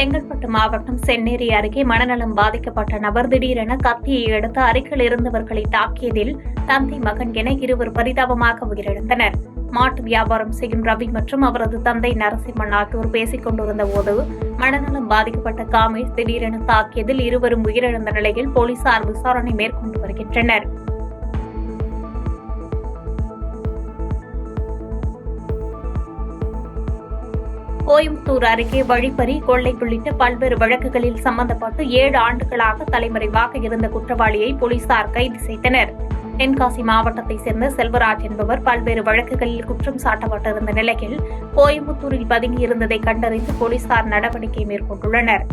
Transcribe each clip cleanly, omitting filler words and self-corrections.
செங்கல்பட்டு மாவட்டம் சென்னேரி அருகே மனநலம் பாதிக்கப்பட்ட நபர் திடீரென கத்தியை எடுத்து அருகில் இருந்தவர்களை தாக்கியதில் தந்தை மகன் என இருவர் பரிதாபமாக உயிரிழந்தனர். மாட்டு வியாபாரம் செய்யும் ரவி மற்றும் அவரது தந்தை நரசிம்மன் ஆகியோர் பேசிக் கொண்டிருந்த போது மனநலம் பாதிக்கப்பட்ட காமேஷ் திடீரென தாக்கியதில் இருவரும் உயிரிழந்த நிலையில் போலீசார் விசாரணை மேற்கொண்டு வருகின்றனர். கோயம்புத்தூர் அருகே வழிப்பறி, கொள்ளை உள்ளிட்ட பல்வேறு வழக்குகளில் சம்பந்தப்பட்டு 7 ஆண்டுகளாக தலைமறைவாக இருந்த குற்றவாளியை போலீசார் கைது செய்தனர். தென்காசி மாவட்டத்தைச் சேர்ந்த செல்வராஜ் என்பவர் பல்வேறு வழக்குகளில் குற்றம் சாட்டப்பட்டிருந்த நிலையில் கோயம்புத்தூரில் பதுங்கியிருந்ததை கண்டறிந்து போலீசார் நடவடிக்கை மேற்கொண்டுள்ளனர்.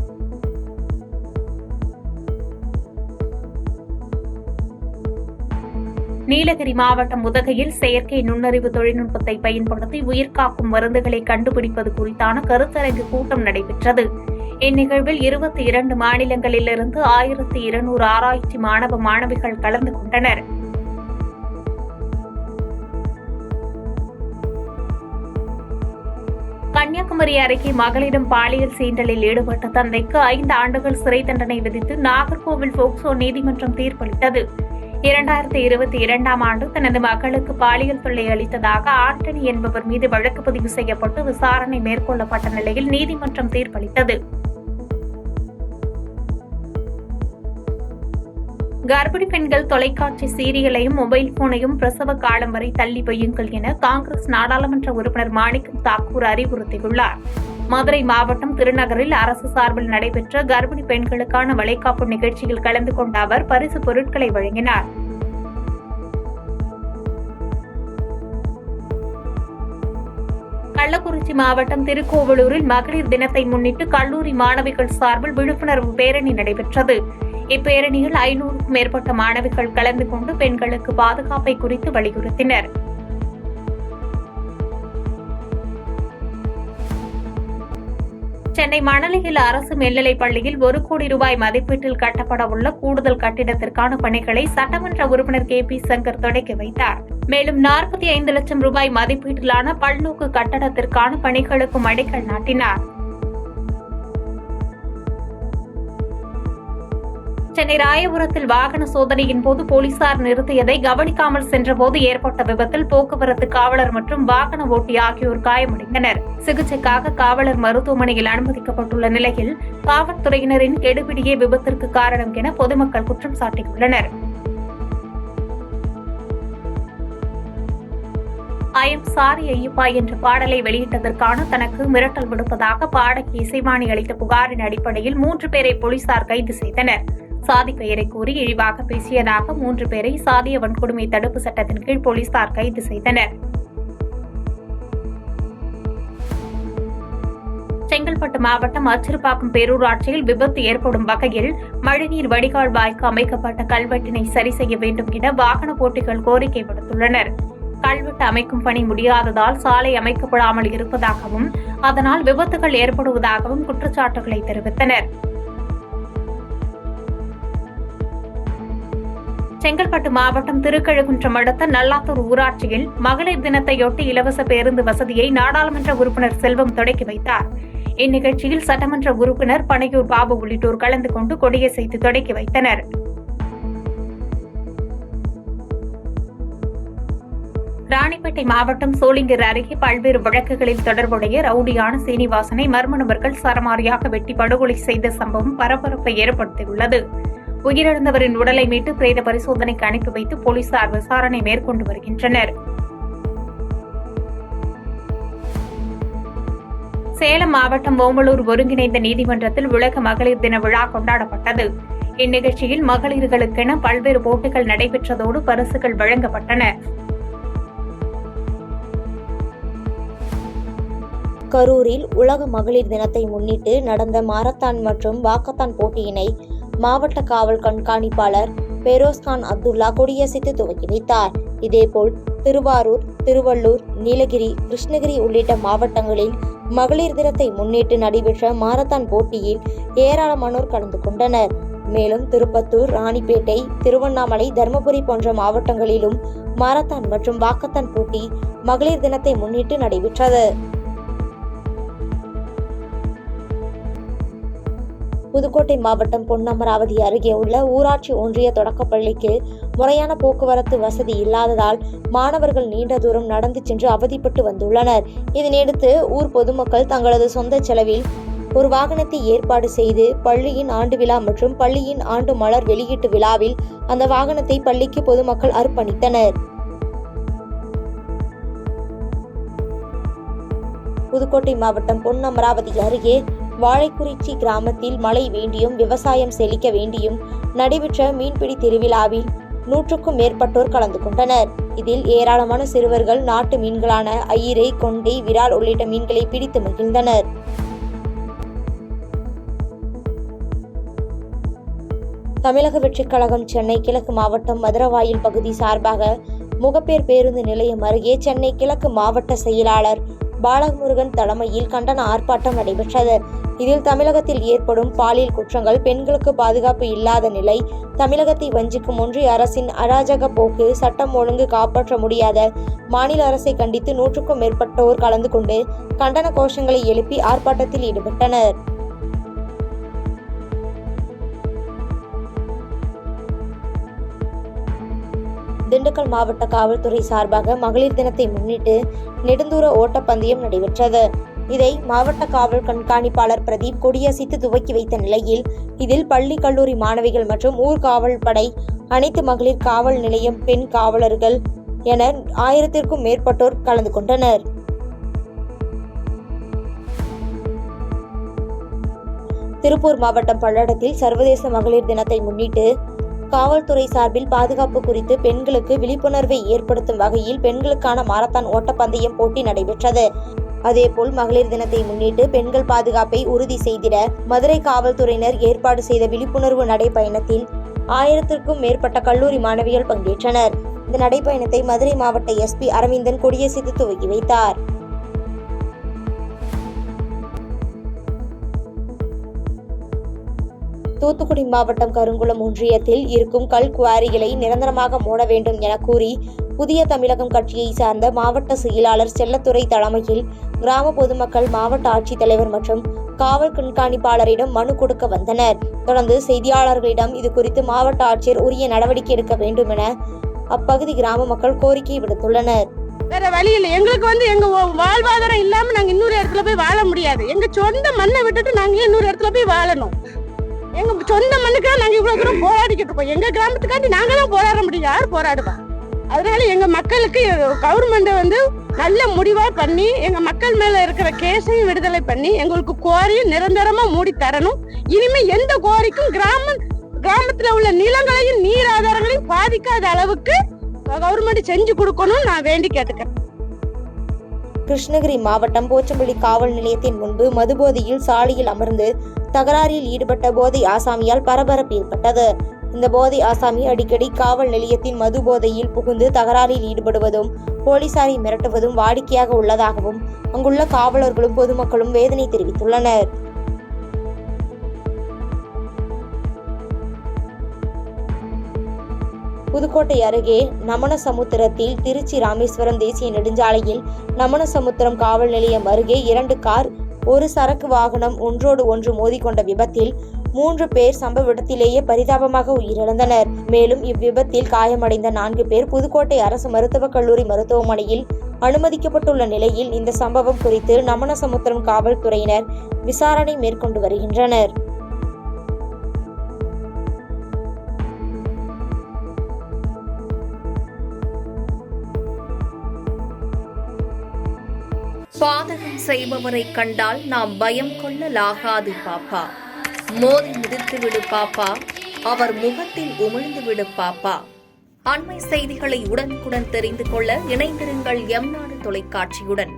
நீலகிரி மாவட்டம் உதகையில் செயற்கை நுண்ணறிவு தொழில்நுட்பத்தை பயன்படுத்தி உயிர்காக்கும் மருந்துகளை கண்டுபிடிப்பது குறித்தான கருத்தரங்கு கூட்டம் நடைபெற்றது. இந்நிகழ்வில் 22 மாநிலங்களிலிருந்து 1200 ஆராய்ச்சி மாணவ மாணவிகள் கலந்து கொண்டனர். கன்னியாகுமரி அருகே மகளிடம் பாலியல் சீண்டலில் ஈடுபட்ட தந்தைக்கு 5 ஆண்டுகள் சிறை தண்டனை விதித்து நாகர்கோவில் போக்சோ நீதிமன்றம் தீர்ப்பளித்தது. 2022ஆம் ஆண்டு தனது மகளுக்கு பாலியல் தொல்லை அளித்ததாக ஆண்டனி என்பவர் மீது வழக்கு பதிவு செய்யப்பட்டு விசாரணை மேற்கொள்ளப்பட்ட நிலையில் நீதிமன்றம் தீர்ப்பளித்தது. கர்ப்பிணி பெண்கள் தொலைக்காட்சி சீரியலையும் மொபைல் போனையும் பிரசவ காலம் வரை தள்ளி வையுங்கள் என காங்கிரஸ் நாடாளுமன்ற உறுப்பினர் மாணிக்கம் தாக்கூர் அறிவுறுத்தியுள்ளார். மதுரை மாவட்டம் திருநகரில் அரசு சார்பில் நடைபெற்ற கர்ப்பிணி பெண்களுக்கான வளைகாப்பு நிகழ்ச்சியில் கலந்து கொண்ட அவர் பரிசு பொருட்களை வழங்கினார். கள்ளக்குறிச்சி மாவட்டம் திருக்கோவிலூரில் மகளிர் தினத்தை முன்னிட்டு கல்லூரி மாணவிகள் சார்பில் விழிப்புணர்வு பேரணி நடைபெற்றது. இப்பேரணியில் 500க்கும் மேற்பட்ட மாணவிகள் கலந்து கொண்டு பெண்களுக்கு பாதுகாப்பை குறித்து வலியுறுத்தினர். சென்னை மணலியில் அரசு மேல்நிலைப் பள்ளியில் 1 கோடி ரூபாய் மதிப்பீட்டில் கட்டப்பட உள்ள கூடுதல் கட்டிடத்திற்கான பணிகளை சட்டமன்ற உறுப்பினர் KP சங்கர் தொடங்கி வைத்தார். மேலும் 45 லட்சம் ரூபாய் மதிப்பீட்டிலான பல்நோக்கு கட்டடத்திற்கான பணிகளுக்கும் அடிக்கல் நாட்டினார். சென்னை ராயபுரத்தில் வாகன சோதனையின் போது போலீசார் நிறுத்தியதை கவனிக்காமல் சென்றபோது ஏற்பட்ட விபத்தில் போக்குவரத்து காவலர் மற்றும் வாகன ஓட்டி ஆகியோர் காயமடைந்தனர். சிகிச்சைக்காக காவலர் மருத்துவமனையில் அனுமதிக்கப்பட்டுள்ள நிலையில் காவல்துறையினரின் கெடுபிடியே விபத்திற்கு காரணம் என பொதுமக்கள் குற்றம் சாட்டியுள்ளனர். ஐயம் சாரி ஐயப்பா என்ற பாடலை வெளியிட்டதற்கான தனக்கு மிரட்டல் விடுப்பதாக பாடகி இசைவாணி அளித்த புகாரின் அடிப்படையில் 3 பேரை போலீசார் கைது செய்தனர். சாதி பெயரை கூறி இழிவாக பேசியதாக 3 பேரை சாதிய வன்கொடுமை தடுப்பு சட்டத்தின் கீழ் போலீசார் கைது செய்தனர். செங்கல்பட்டு மாவட்டம் அச்சிறுபாக்கம் பேரூராட்சியில் விபத்து ஏற்படும் வகையில் மழைநீர் வடிகால் வாய்க்கு அமைக்கப்பட்ட கல்வெட்டினை சரி செய்ய வேண்டும் என வாகன போட்டிகள் கோரிக்கை விடுத்துள்ளனர். கல்வெட்டு அமைக்கும் பணி முடியாததால் சாலை அமைக்கப்படாமல் இருப்பதாகவும் அதனால் விபத்துகள் ஏற்படுவதாகவும் குற்றச்சாட்டுகளை தெரிவித்தனர். செங்கல்பட்டு மாவட்டம் திருக்கழுகுன்றம் அடுத்த நல்லாத்தூர் ஊராட்சியில் மகளிர் தினத்தையொட்டி இலவச பேருந்து வசதியை நாடாளுமன்ற உறுப்பினர் செல்வம் தொடங்கி வைத்தார். இந்நிகழ்ச்சியில் சட்டமன்ற உறுப்பினர் பனையூர் பாபு உள்ளிட்டோர் கலந்து கொண்டு கொடியசைத்து தொடங்கி வைத்தனர். ராணிப்பேட்டை மாவட்டம் சோளிங்கர் அருகே பல்வேறு வழக்குகளில் தொடர்புடைய ரவுடியான சீனிவாசனை மர்ம நபர்கள் சரமாரியாக வெட்டி படுகொலை செய்த சம்பவம் பரபரப்பை ஏற்படுத்தியுள்ளது. உயிரிழந்தவரின் உடலை மீட்டு பிரேத பரிசோதனைக்கு அனுப்பி வைத்து போலீசார் விசாரணை மேற்கொண்டு வருகின்றனர். சேலம் மாவட்டம் ஓமலூர் ஒருங்கிணைந்த நீதிமன்றத்தில் உலக மகளிர் தின விழா கொண்டாடப்பட்டது. இந்நிகழ்ச்சியில் மகளிர்களுக்கென பல்வேறு போட்டிகள் நடைபெற்றதோடு பரிசுகள் வழங்கப்பட்டன. கரூரில் உலக மகளிர் தினத்தை முன்னிட்டு நடந்த மாரத்தான் மற்றும் வாக்கத்தான் போட்டியினை மாவட்ட காவல் கண்காணிப்பாளர் பெரோஸ்கான் அப்துல்லா கொடியசைத்து துவக்கி வைத்தார். இதேபோல் திருவாரூர், திருவள்ளூர், நீலகிரி, கிருஷ்ணகிரி உள்ளிட்ட மாவட்டங்களில் மகளிர் தினத்தை முன்னிட்டு நடைபெற்ற மாரத்தான் போட்டியில் ஏராளமானோர் கலந்து கொண்டனர். மேலும் திருப்பத்தூர், ராணிப்பேட்டை, திருவண்ணாமலை, தருமபுரி போன்ற மாவட்டங்களிலும் மாரத்தான் மற்றும் வாக்கத்தான் போட்டி மகளிர் தினத்தை முன்னிட்டு நடைபெற்றது. புதுக்கோட்டை மாவட்டம் பொன்னமராவதி அருகே உள்ள ஊராட்சி ஒன்றிய தொடக்கப்பள்ளிக்கு முறையான போக்குவரத்து வசதி இல்லாததால் மாணவர்கள் நீண்ட தூரம் நடந்து சென்று அவதிப்பட்டு வந்துள்ளனர். இதனையடுத்து ஊர் பொதுமக்கள் தங்களது சொந்த செலவில் ஒரு வாகனத்தை ஏற்பாடு செய்து பள்ளியின் ஆண்டு விழா மற்றும் பள்ளியின் ஆண்டு மலர் வெளியீட்டு விழாவில் அந்த வாகனத்தை பள்ளிக்கு பொதுமக்கள் அர்ப்பணித்தனர். புதுக்கோட்டை மாவட்டம் பொன்னமராவதி அருகே வாழைக்குறிச்சி கிராமத்தில் மழை வேண்டியும் விவசாயம் செழிக்க வேண்டியும் நடைபெற்ற மீன்பிடி திருவிழாவில் 100க்கும் மேற்பட்டோர் கலந்து கொண்டனர். இதில் ஏராளமான சிறுவர்கள் நாட்டு மீன்களான ஐயிரை, கொண்டை, விரால் உள்ளிட்ட மீன்களை பிடித்து மகிழ்ந்தனர். தமிழக வெற்றிக் கழகம் சென்னை கிழக்கு மாவட்டம் மதுரவாயில் பகுதி சார்பாக முகப்பேர் பேருந்து நிலையம் அருகே சென்னை கிழக்கு மாவட்ட செயலாளர் பாலமுருகன் தலைமையில் கண்டன ஆர்ப்பாட்டம் நடைபெற்றது. இதில் தமிழகத்தில் ஏற்படும் பாலியல் குற்றங்கள், பெண்களுக்கு பாதுகாப்பு இல்லாத நிலை, தமிழகத்தை வஞ்சிக்கும் ஒன்றிய அரசின் அராஜக போக்கு, சட்டம் ஒழுங்கு காப்பாற்ற முடியாத மாநில அரசை கண்டித்து 100க்கும் மேற்பட்டோர் கலந்து கொண்டு கண்டன கோஷங்களை எழுப்பி ஆர்ப்பாட்டத்தில் ஈடுபட்டனர். திண்டுக்கல் மாவட்ட காவல்துறை சார்பாக மகளிர் தினத்தை முன்னிட்டு நெடுந்தூர ஓட்டப்பந்தயம் நடைபெற்றது. இதை மாவட்ட காவல் கண்காணிப்பாளர் பிரதீப் கொடியசைத்து துவக்கி வைத்த நிலையில் இதில் பள்ளி, கல்லூரி மாணவிகள் மற்றும் ஊர் காவல் படை, அனைத்து மகளிர் காவல் நிலையம் பெண் காவலர்கள் என 1000க்கும் மேற்பட்டோர் கலந்து கொண்டனர். திருப்பூர் மாவட்டம் பல்லடத்தில் சர்வதேச மகளிர் தினத்தை முன்னிட்டு காவல்துறை சார்பில் பாதுகாப்பு குறித்து பெண்களுக்கு விழிப்புணர்வை ஏற்படுத்தும் வகையில் பெண்களுக்கான மாரத்தான் ஓட்டப்பந்தயம் போட்டி நடைபெற்றது. அதேபோல் மகளிர் தினத்தை முன்னிட்டு பெண்கள் பாதுகாப்பை உறுதி செய்திட மதுரை காவல்துறையினர் ஏற்பாடு செய்த விழிப்புணர்வு நடைபயணத்தில் 1000க்கும் மேற்பட்ட கல்லூரி மாணவிகள் பங்கேற்றனர். இந்த நடைபயணத்தை மதுரை மாவட்ட SP அரவிந்தன் கொடியசைத்து துவக்கி வைத்தார். தூத்துக்குடி மாவட்டம் கருங்குளம் ஒன்றியத்தில் இருக்கும் கல் குவாரிகளை நிரந்தரமாக மூட வேண்டும் என கூறி புதிய தமிழகம் கட்சியை சார்ந்த மாவட்ட செயலாளர் செல்லத்துறை தலைமையில் கிராம பொதுமக்கள் மாவட்ட ஆட்சித்தலைவர் மற்றும் காவல் கண்காணிப்பாளரிடம் மனு கொடுக்க வந்தனர். தொடர்ந்து செய்தியாளர்களிடம் இது குறித்து மாவட்ட ஆட்சியர் உரிய நடவடிக்கை எடுக்க வேண்டும் என அப்பகுதி கிராம மக்கள் கோரிக்கை விடுத்துள்ளனர். வேற வழி இல்லை, எங்களுக்கு எங்க வாழ்வாதாரம் இல்லாம நாங்க இன்னொரு இடத்துல போய் வாழ முடியாது. எங்க சொந்த மண்ணை விட்டுட்டு நாங்க இன்னொரு இடத்துல போய் வாழணும். எங்க சொந்த மண்ணுக்காக நாங்க இவ்வளவு தூரம் போராடிக்கிட்டு இருக்கோம். எங்க கிராமத்துக்காண்டி நாங்க தான் போராட முடியும், யார் போராடுவா? அதனால எங்க மக்களுக்கு கவர்மெண்ட் நல்ல முடிவா பண்ணி எங்க மக்கள் மேல இருக்கிற கேஸையும் விடுதலை பண்ணி எங்களுக்கு குவாரியும் நிரந்தரமா மூடி தரணும். இனிமே எந்த குவாரிக்கும் கிராமத்துல உள்ள நிலங்களையும் நீர் ஆதாரங்களையும் பாதிக்காத அளவுக்கு கவர்மெண்ட் செஞ்சு கொடுக்கணும் நான் வேண்டி கேட்டுக்கிறேன். கிருஷ்ணகிரி மாவட்டம் போச்சம்பள்ளி காவல் நிலையத்தின் முன்பு மதுபோதையில் சாலையில் அமர்ந்து தகராறில் ஈடுபட்ட போதை ஆசாமியால் பரபரப்பு ஏற்பட்டது. இந்த போதை ஆசாமி அடிக்கடி காவல் நிலையத்தின் மது போதையில் புகுந்து தகராறில் ஈடுபடுவதும் போலீசாரை மிரட்டுவதும் வாடிக்கையாக உள்ளதாகவும் அங்குள்ள காவலர்களும் பொதுமக்களும் வேதனை தெரிவித்துள்ளனர். புதுக்கோட்டை அருகே நமனசமுத்திரத்தில் திருச்சி ராமேஸ்வரம் தேசிய நெடுஞ்சாலையில் நமனசமுத்திரம் காவல் நிலையம் அருகே 2 கார், ஒரு சரக்கு வாகனம் ஒன்றோடு ஒன்று மோதிக்கொண்ட விபத்தில் 3 பேர் சம்பவ இடத்திலேயே பரிதாபமாக உயிரிழந்தனர். மேலும் இவ்விபத்தில் காயமடைந்த 4 பேர் புதுக்கோட்டை அரசு மருத்துவக் கல்லூரி மருத்துவமனையில் அனுமதிக்கப்பட்டுள்ள நிலையில் இந்த சம்பவம் குறித்து நமனசமுத்திரம் காவல்துறையினர் விசாரணை மேற்கொண்டு வருகின்றனர். பாதகம் செய்பவரை கண்டால் நாம் பயம் கொள்ளலாகாது பாப்பா. மோதி மிதித்து விடு பாப்பா, அவர் முகத்தில் உமிழ்ந்து விடு பாப்பா. அண்மை செய்திகளை உடனுக்குடன் தெரிந்து கொள்ள இணைந்திருங்கள் எம் நாடு தொலைக்காட்சியுடன்.